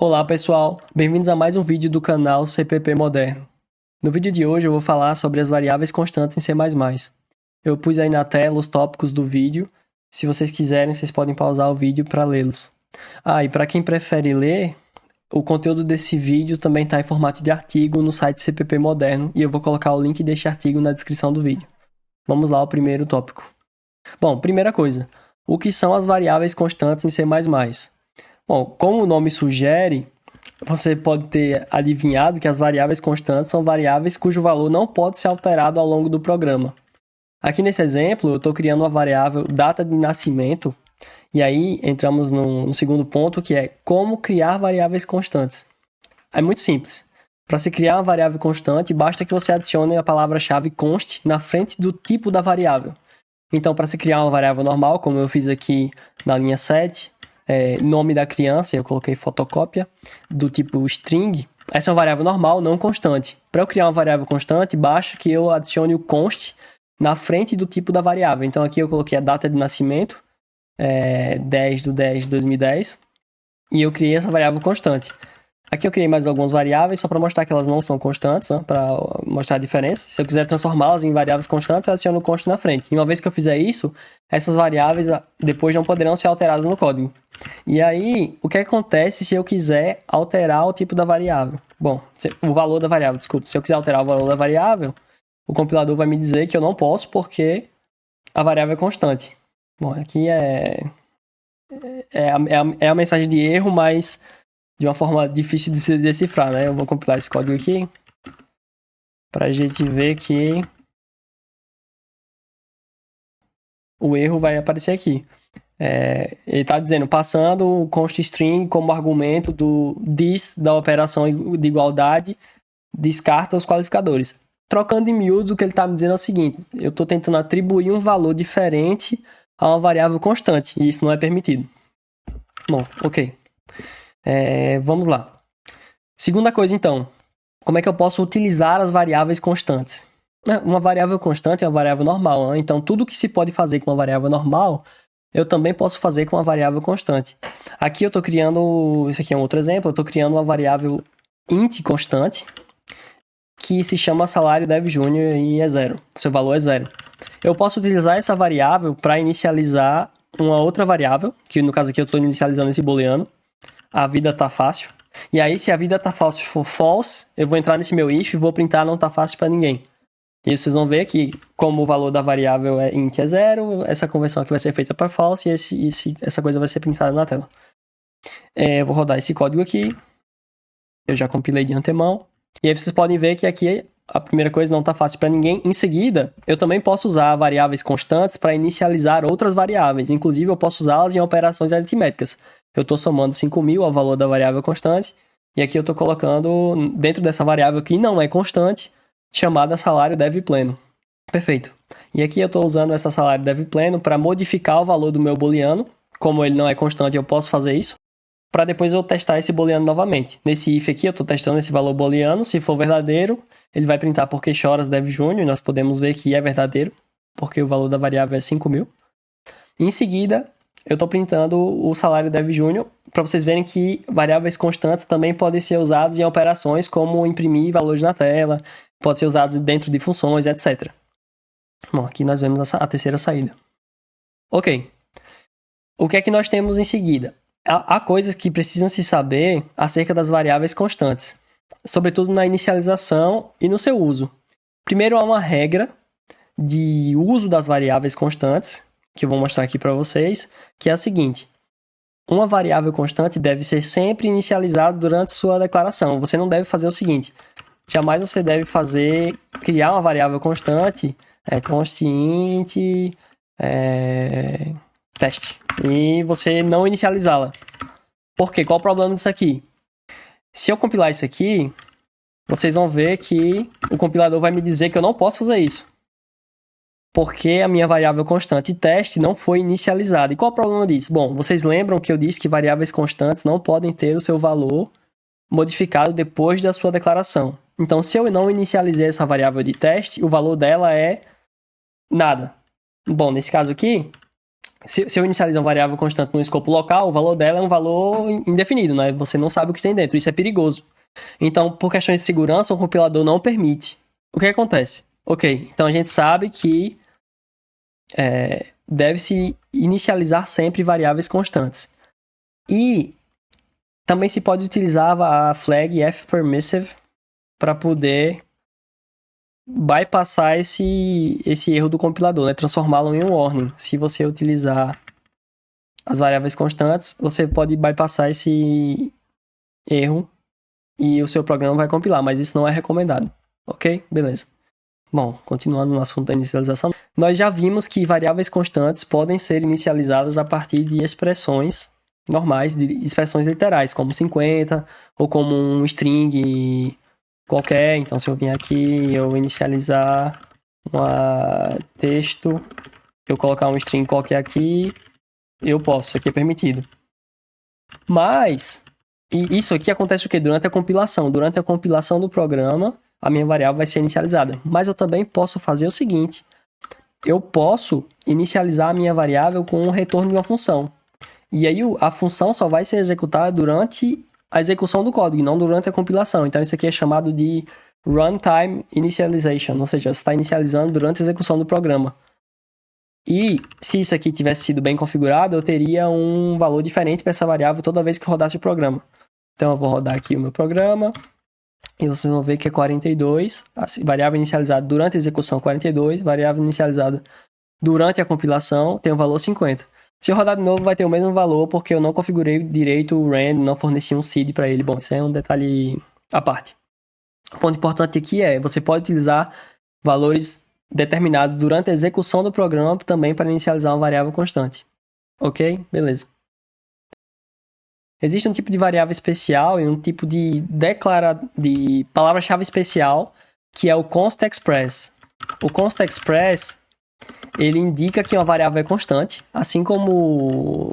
Olá pessoal, bem-vindos a mais um vídeo do canal CPP Moderno. No vídeo de hoje eu vou falar sobre as variáveis constantes em C++. Eu pus aí na tela os tópicos do vídeo, se vocês quiserem vocês podem pausar o vídeo para lê-los. E para quem prefere ler, o conteúdo desse vídeo também está em formato de artigo no site CPP Moderno e eu vou colocar o link deste artigo na descrição do vídeo. Vamos lá ao primeiro tópico. Bom, primeira coisa, o que são as variáveis constantes em C++? Bom, como o nome sugere, você pode ter adivinhado que as variáveis constantes são variáveis cujo valor não pode ser alterado ao longo do programa. Aqui nesse exemplo, eu estou criando uma variável data de nascimento, e aí entramos no segundo ponto, que é como criar variáveis constantes. É muito simples. Para se criar uma variável constante, basta que você adicione a palavra-chave const na frente do tipo da variável. Então, para se criar uma variável normal, como eu fiz aqui na linha 7, nome da criança, eu coloquei fotocópia, do tipo string, essa é uma variável normal, não constante. Para eu criar uma variável constante, basta que eu adicione o const na frente do tipo da variável. Então aqui eu coloquei a data de nascimento, 10/10/2010, e eu criei essa variável constante. Aqui eu criei mais algumas variáveis, só para mostrar que elas não são constantes, para mostrar a diferença. Se eu quiser transformá-las em variáveis constantes, eu adiciono o const na frente. E uma vez que eu fizer isso, essas variáveis depois não poderão ser alteradas no código. E aí, o que acontece se eu quiser alterar o tipo da variável? Bom, o valor da variável, desculpa. Se eu quiser alterar o valor da variável, o compilador vai me dizer que eu não posso porque a variável é constante. Bom, aqui é a mensagem de erro, mas de uma forma difícil de se decifrar, né? Eu vou compilar esse código aqui para a gente ver que o erro vai aparecer aqui. Ele está dizendo, passando o const string como argumento do this da operação de igualdade, descarta os qualificadores. Trocando em miúdos, o que ele está me dizendo é o seguinte, eu estou tentando atribuir um valor diferente a uma variável constante, e isso não é permitido. Bom, ok. Vamos lá. Segunda coisa, então, como é que eu posso utilizar as variáveis constantes? Uma variável constante é uma variável normal, né? Então tudo que se pode fazer com uma variável normal, eu também posso fazer com uma variável constante. Aqui eu estou criando, isso aqui é um outro exemplo, eu estou criando uma variável int constante, que se chama salário dev júnior e é 0. Seu valor é 0. Eu posso utilizar essa variável para inicializar uma outra variável, que no caso aqui eu estou inicializando esse booleano, a vida tá fácil. E aí se a vida tá fácil for false, eu vou entrar nesse meu if e vou printar não tá fácil para ninguém. E vocês vão ver que, como o valor da variável int é 0, essa conversão aqui vai ser feita para false e essa coisa vai ser printada na tela. Eu vou rodar esse código aqui. Eu já compilei de antemão. E aí vocês podem ver que aqui a primeira coisa não está fácil para ninguém. Em seguida, eu também posso usar variáveis constantes para inicializar outras variáveis. Inclusive, eu posso usá-las em operações aritméticas. Eu estou somando 5.000 ao valor da variável constante. E aqui eu estou colocando dentro dessa variável que não é constante, chamada salário dev pleno. Perfeito. E aqui eu estou usando essa salário dev pleno para modificar o valor do meu booleano. Como ele não é constante, eu posso fazer isso, para depois eu testar esse booleano novamente. Nesse if aqui eu estou testando esse valor booleano. Se for verdadeiro, ele vai printar porque choras dev júnior, e nós podemos ver que é verdadeiro, porque o valor da variável é 5.000. Em seguida, eu estou printando o salário dev júnior, para vocês verem que variáveis constantes também podem ser usadas em operações como imprimir valores na tela, pode ser usado dentro de funções, etc. Bom, aqui nós vemos a terceira saída. Ok. O que é que nós temos em seguida? Há coisas que precisam se saber acerca das variáveis constantes, sobretudo na inicialização e no seu uso. Primeiro, há uma regra de uso das variáveis constantes, que eu vou mostrar aqui para vocês, que é a seguinte. Uma variável constante deve ser sempre inicializada durante sua declaração. Você não deve fazer o seguinte. Jamais você deve criar uma variável constante, const int, teste, e você não inicializá-la. Por quê? Qual o problema disso aqui? Se eu compilar isso aqui, vocês vão ver que o compilador vai me dizer que eu não posso fazer isso, porque a minha variável constante teste não foi inicializada. E qual o problema disso? Bom, vocês lembram que eu disse que variáveis constantes não podem ter o seu valor modificado depois da sua declaração. Então, se eu não inicializei essa variável de teste, o valor dela é nada. Bom, nesse caso aqui, Se eu inicializar uma variável constante no escopo local, o valor dela é um valor indefinido, né? Você não sabe o que tem dentro, isso é perigoso. Então, por questões de segurança, o compilador não permite. O que acontece? Ok, então a gente sabe que deve-se inicializar sempre variáveis constantes. E também se pode utilizar a flag fPermissive para poder bypassar esse erro do compilador, né? Transformá-lo em um warning. Se você utilizar as variáveis constantes, você pode bypassar esse erro e o seu programa vai compilar, mas isso não é recomendado. Ok? Beleza. Bom, continuando no assunto da inicialização, nós já vimos que variáveis constantes podem ser inicializadas a partir de expressões normais, de expressões literais, como 50 ou como um string qualquer. Então, se eu vim aqui, eu inicializar um texto, eu colocar um string qualquer aqui, eu posso, isso aqui é permitido. Mas, e isso aqui acontece o quê? Durante a compilação. Durante a compilação do programa, a minha variável vai ser inicializada. Mas eu também posso fazer o seguinte, eu posso inicializar a minha variável com o retorno de uma função. E aí a função só vai ser executada durante a execução do código, não durante a compilação. Então isso aqui é chamado de runtime initialization, ou seja, você está inicializando durante a execução do programa. E se isso aqui tivesse sido bem configurado, eu teria um valor diferente para essa variável toda vez que rodasse o programa. Então eu vou rodar aqui o meu programa e vocês vão ver que é 42, a variável inicializada durante a execução 42, variável inicializada durante a compilação tem o valor 50. Se eu rodar de novo vai ter o mesmo valor porque eu não configurei direito o rand, não forneci um seed para ele. Bom, isso é um detalhe à parte. O ponto importante aqui é, você pode utilizar valores determinados durante a execução do programa também para inicializar uma variável constante. Ok? Beleza. Existe um tipo de variável especial e um tipo de palavra-chave especial que é o const express. O const express ele indica que uma variável é constante, assim como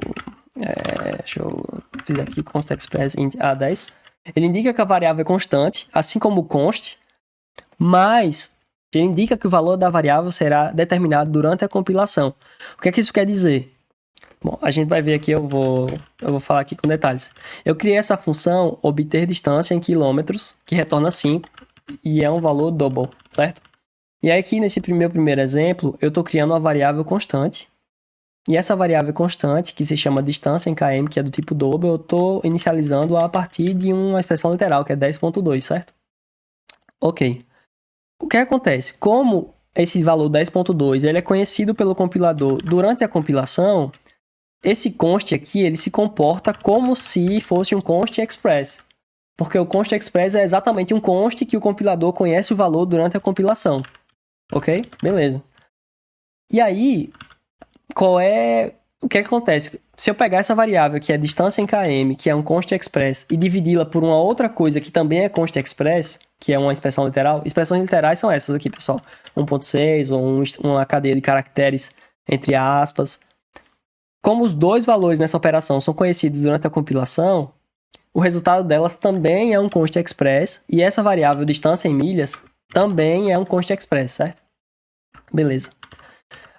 deixa eu fizer aqui const express int a10. Ele indica que a variável é constante, assim como o const, mas ele indica que o valor da variável será determinado durante a compilação. O que é que isso quer dizer? Bom, a gente vai ver aqui, eu vou falar aqui com detalhes. Eu criei essa função obter distância em quilômetros, que retorna 5, e é um valor double, certo? E aí aqui nesse primeiro exemplo, eu estou criando uma variável constante, e essa variável constante, que se chama distância em km, que é do tipo double, eu estou inicializando a partir de uma expressão literal, que é 10.2, certo? Ok. O que acontece? Como esse valor 10.2 ele é conhecido pelo compilador durante a compilação, esse const aqui ele se comporta como se fosse um const express. Porque o const express é exatamente um const que o compilador conhece o valor durante a compilação. Ok? Beleza. E aí, o que acontece? Se eu pegar essa variável que é distância em km, que é um const express, e dividi-la por uma outra coisa que também é const express, que é uma expressão literal, expressões literais são essas aqui, pessoal. 1.6 ou uma cadeia de caracteres entre aspas. Como os dois valores nessa operação são conhecidos durante a compilação, o resultado delas também é um const express, e essa variável distância em milhas também é um const express, certo? Beleza.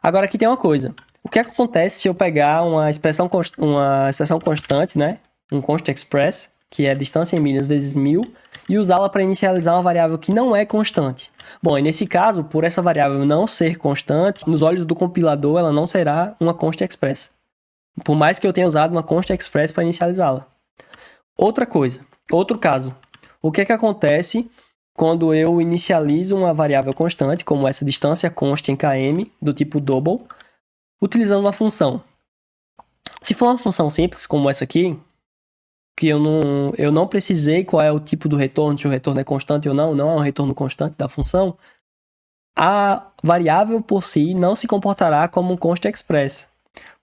Agora aqui tem uma coisa. O que acontece se eu pegar uma expressão constante, né? Um const express, que é distância em milhas vezes 1000, e usá-la para inicializar uma variável que não é constante? Bom, e nesse caso, por essa variável não ser constante, nos olhos do compilador ela não será uma const express. Por mais que eu tenha usado uma const express para inicializá-la. Outra coisa, outro caso. O que acontece quando eu inicializo uma variável constante, como essa distância const em km, do tipo double, utilizando uma função? Se for uma função simples, como essa aqui, que eu não precisei qual é o tipo do retorno, se o retorno é constante ou não é um retorno constante da função, a variável por si não se comportará como um const express,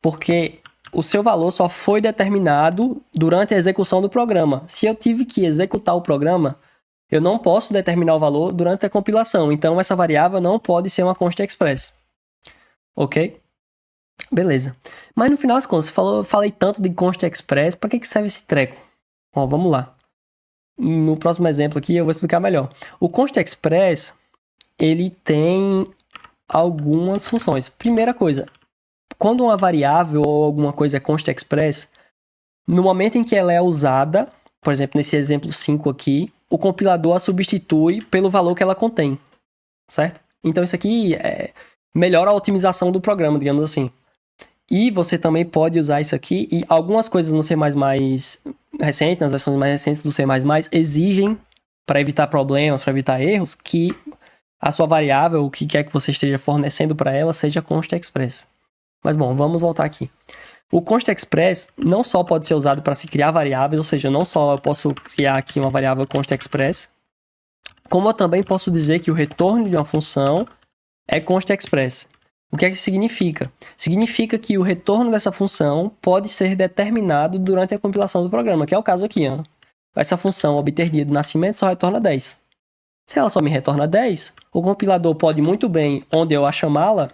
porque o seu valor só foi determinado durante a execução do programa. Se eu tive que executar o programa, eu não posso determinar o valor durante a compilação. Então, essa variável não pode ser uma const express. Ok? Beleza. Mas no final das contas, falei tanto de const express, para que serve esse treco? Bom, vamos lá. No próximo exemplo aqui eu vou explicar melhor. O const express, ele tem algumas funções. Primeira coisa, quando uma variável ou alguma coisa é const express, no momento em que ela é usada, por exemplo, nesse exemplo 5 aqui, o compilador a substitui pelo valor que ela contém, certo? Então isso aqui melhora a otimização do programa, digamos assim. E você também pode usar isso aqui, e algumas coisas no C++ recente, nas versões mais recentes do C++, exigem, para evitar problemas, para evitar erros, que a sua variável, o que quer que você esteja fornecendo para ela, seja const express. Mas bom, vamos voltar aqui. O const express não só pode ser usado para se criar variáveis, ou seja, não só eu posso criar aqui uma variável const express, como eu também posso dizer que o retorno de uma função é const express. O que é que significa? Significa que o retorno dessa função pode ser determinado durante a compilação do programa, que é o caso aqui. Ó. Essa função obter dia de nascimento só retorna 10. Se ela só me retorna 10, o compilador pode muito bem, onde eu a chamá-la,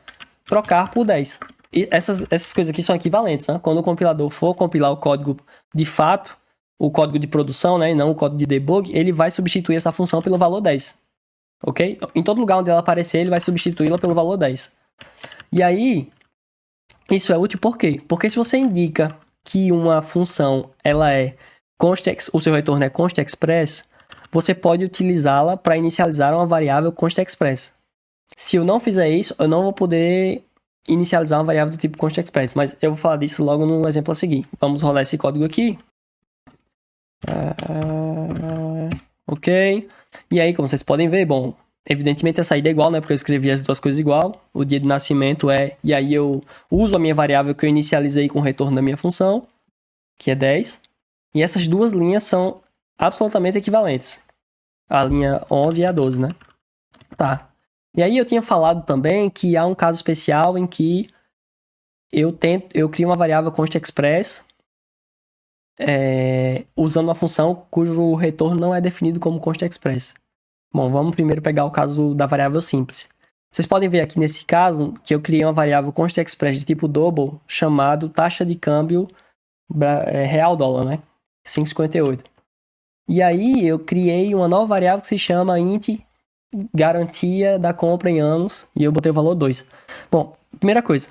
trocar por 10. E essas coisas aqui são equivalentes. Né? Quando o compilador for compilar o código de fato, o código de produção, né, e não o código de debug, ele vai substituir essa função pelo valor 10. Ok? Em todo lugar onde ela aparecer, ele vai substituí-la pelo valor 10. E aí, isso é útil por quê? Porque se você indica que uma função ela é o seu retorno é const express, você pode utilizá-la para inicializar uma variável const express. Se eu não fizer isso, eu não vou poder inicializar uma variável do tipo const express, mas eu vou falar disso logo no exemplo a seguir. Vamos rolar esse código aqui. Ok. E aí, como vocês podem ver, bom, evidentemente a saída é igual, né? Porque eu escrevi as duas coisas igual. O dia de nascimento e aí eu uso a minha variável que eu inicializei com o retorno da minha função, que é 10. E essas duas linhas são absolutamente equivalentes. A linha 11 e a 12, né? Tá. E aí eu tinha falado também que há um caso especial em que eu crio uma variável const express usando uma função cujo retorno não é definido como const express. Bom, vamos primeiro pegar o caso da variável simples. Vocês podem ver aqui nesse caso que eu criei uma variável const express de tipo double chamado taxa de câmbio real dólar, né? 5,58. E aí eu criei uma nova variável que se chama int garantia da compra em anos e eu botei o valor 2. Bom, primeira coisa,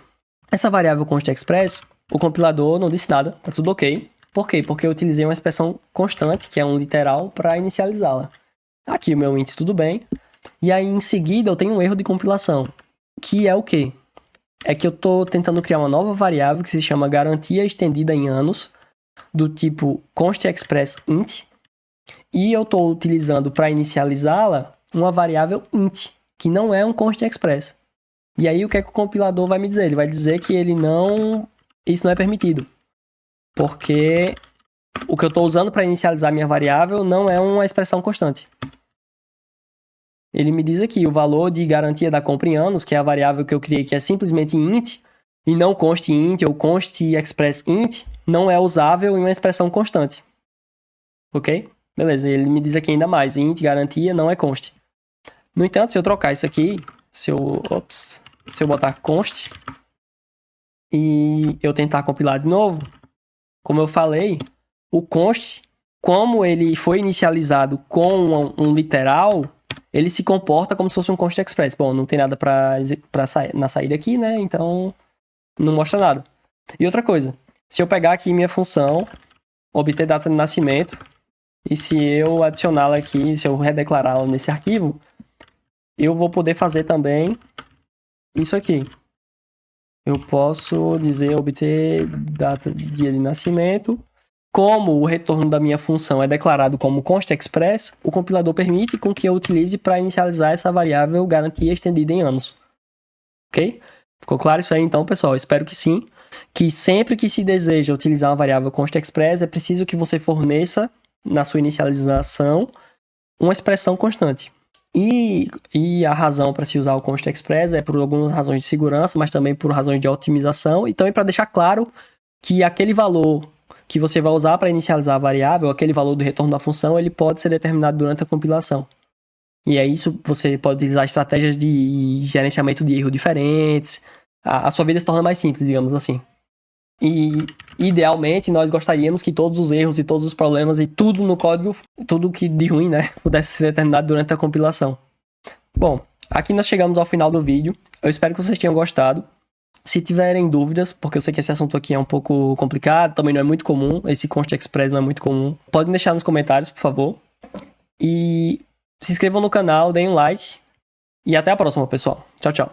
essa variável const express, o compilador não disse nada, tá tudo ok. Por quê? Porque eu utilizei uma expressão constante, que é um literal, para inicializá-la. Aqui o meu int tudo bem. E aí em seguida eu tenho um erro de compilação, que é o quê? É que eu estou tentando criar uma nova variável que se chama garantia estendida em anos, do tipo const express int, e eu estou utilizando para inicializá-la uma variável int, que não é um const express. E aí o que é que o compilador vai me dizer? Ele vai dizer que isso não é permitido, porque o que eu estou usando para inicializar minha variável não é uma expressão constante. Ele me diz aqui o valor de garantia da compra em anos, que é a variável que eu criei, que é simplesmente int, e não const int ou const express int, não é usável em uma expressão constante. Ok? Beleza, ele me diz aqui ainda mais, int garantia não é const. No entanto, se eu trocar isso aqui, se eu botar const e eu tentar compilar de novo, como eu falei, o const, como ele foi inicializado com um literal, ele se comporta como se fosse um const express. Bom, não tem nada na saída aqui, né? Então, não mostra nada. E outra coisa, se eu pegar aqui minha função, obter data de nascimento, e se eu adicioná-la aqui, se eu redeclará-la nesse arquivo, eu vou poder fazer também isso aqui. Eu posso dizer obter data de dia de nascimento. Como o retorno da minha função é declarado como const express, o compilador permite com que eu utilize para inicializar essa variável garantia estendida em anos. Ok? Ficou claro isso aí então, pessoal? Espero que sim. Que sempre que se deseja utilizar uma variável const express, é preciso que você forneça na sua inicialização uma expressão constante. E a razão para se usar o const express é por algumas razões de segurança, mas também por razões de otimização e também para deixar claro que aquele valor que você vai usar para inicializar a variável, aquele valor do retorno da função, ele pode ser determinado durante a compilação. E é isso, você pode utilizar estratégias de gerenciamento de erro diferentes, a sua vida se torna mais simples, digamos assim. E, idealmente, nós gostaríamos que todos os erros e todos os problemas e tudo no código, tudo que de ruim, né, pudesse ser determinado durante a compilação. Bom, aqui nós chegamos ao final do vídeo. Eu espero que vocês tenham gostado. Se tiverem dúvidas, porque eu sei que esse assunto aqui é um pouco complicado, também não é muito comum, esse Const Express não é muito comum, podem deixar nos comentários, por favor. E se inscrevam no canal, deem um like. E até a próxima, pessoal. Tchau, tchau.